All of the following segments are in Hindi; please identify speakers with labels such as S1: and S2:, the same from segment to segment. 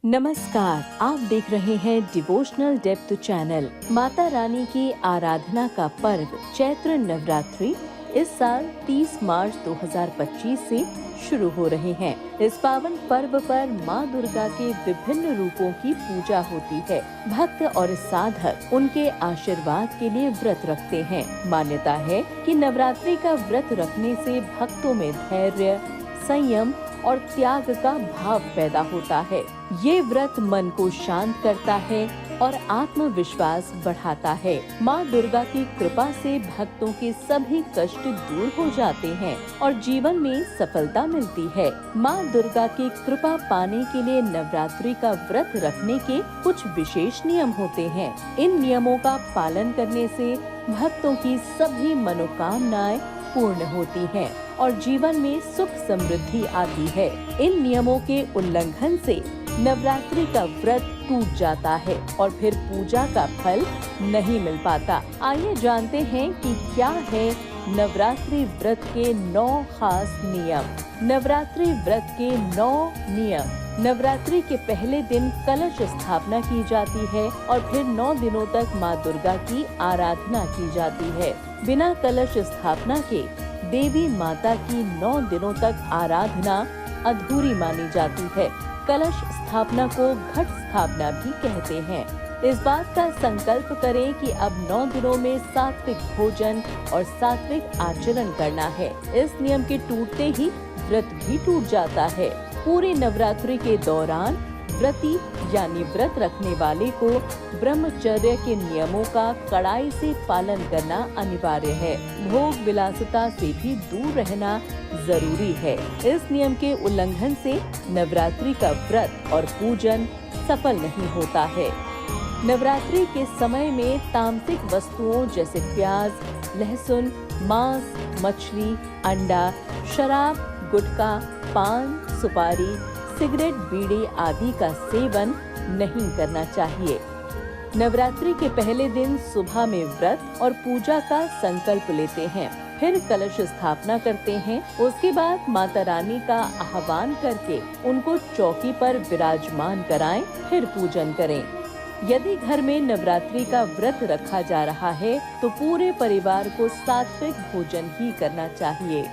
S1: नमस्कार, आप देख रहे हैं devotional depth channel. Mata Rani की आराधना का पर्व चैत्र नवरात्रि इस साल 30 मार्च 2025 से शुरू हो रहे हैं। इस पावन पर्व पर माँ दुर्गा के विभिन्न रूपों की पूजा होती है। भक्त और साधक उनके आशीर्वाद के लिए व्रत रखते हैं। मान्यता है कि नवरात्रि का व्रत रखने से भक्तों में धैर्य, संयम और त्याग का भाव पैदा होता है। ये व्रत मन को शांत करता है और आत्मविश्वास बढ़ाता है। माँ दुर्गा की कृपा से भक्तों के सभी कष्ट दूर हो जाते हैं और जीवन में सफलता मिलती है। माँ दुर्गा की कृपा पाने के लिए नवरात्रि का व्रत रखने के कुछ विशेष नियम होते हैं। इन नियमों का पालन करने से भक्तों की सभी मनोकामनाएं पूर्ण होती हैं और जीवन में सुख समृद्धि आती है। इन नियमों के उल्लंघन से नवरात्रि का व्रत टूट जाता है और फिर पूजा का फल नहीं मिल पाता। आइए जानते हैं कि क्या है नवरात्रि व्रत के 9 खास नियम। नवरात्रि व्रत के 9 नियम। नवरात्रि के पहले दिन कलश स्थापना की जाती है और फिर 9 दिनों तक माँ दुर्गा की आराधना की जाती है। बिना कलश स्थापना के देवी माता की 9 दिनों तक आराधना अधूरी मानी जाती है। कलश स्थापना को घट स्थापना भी कहते हैं। इस बात का संकल्प करें कि अब 9 दिनों में सात्विक भोजन और सात्विक आचरण करना है। इस नियम के टूटते ही व्रत भी टूट जाता है। पूरे नवरात्रि के दौरान व्रती यानी व्रत रखने वाले को ब्रह्मचर्य के नियमों का कड़ाई से पालन करना अनिवार्य है। भोग विलासिता से भी दूर रहना जरूरी है। इस नियम के उल्लंघन से नवरात्रि का व्रत और पूजन सफल नहीं होता है। नवरात्रि के समय में तामसिक वस्तुओं जैसे प्याज, लहसुन, मांस, मछली, अंडा, शराब, गुटखा, पान, सुपारी, सिगरेट, बीड़ी आदि का सेवन नहीं करना चाहिए। नवरात्रि के पहले दिन सुबह में व्रत और पूजा का संकल्प लेते हैं, फिर कलश स्थापना करते हैं। उसके बाद माता रानी का आह्वान करके उनको चौकी पर विराजमान कराएं, फिर पूजन करें। यदि घर में नवरात्रि का व्रत रखा जा रहा है तो पूरे परिवार को सात्विक भोजन ही करना चाहिए।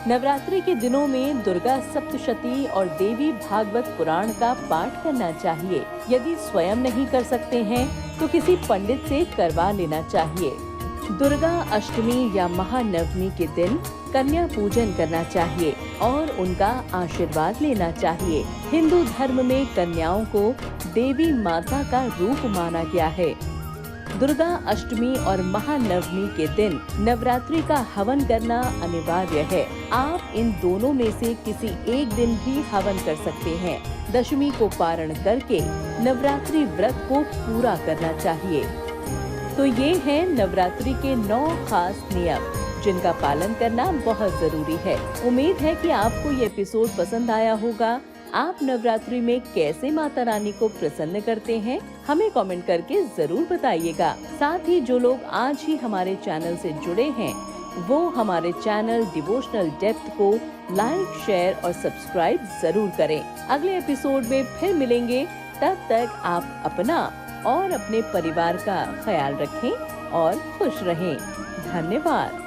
S1: नवरात्रि के दिनों में दुर्गा सप्तशती और देवी भागवत पुराण का पाठ करना चाहिए। यदि स्वयं नहीं कर सकते हैं तो किसी पंडित से करवा लेना चाहिए। दुर्गा अष्टमी या महानवमी के दिन कन्या पूजन करना चाहिए और उनका आशीर्वाद लेना चाहिए। हिंदू धर्म में कन्याओं को देवी माता का रूप माना गया है। दुर्गा अष्टमी और महानवमी के दिन नवरात्रि का हवन करना अनिवार्य है। आप इन दोनों में से किसी एक दिन भी हवन कर सकते हैं। दशमी को पारण करके नवरात्रि व्रत को पूरा करना चाहिए। तो ये है नवरात्रि के 9 खास नियम जिनका पालन करना बहुत जरूरी है। उम्मीद है कि आपको ये एपिसोड पसंद आया होगा। आप नवरात्रि में कैसे माता रानी को प्रसन्न करते हैं, हमें कमेंट करके जरूर बताइएगा। साथ ही जो लोग आज ही हमारे चैनल से जुड़े हैं, वो हमारे चैनल डिवोशनल डेप्थ को लाइक, शेयर और सब्सक्राइब जरूर करें। अगले एपिसोड में फिर मिलेंगे। तब तक आप अपना और अपने परिवार का ख्याल रखें और खुश रहें। धन्यवाद।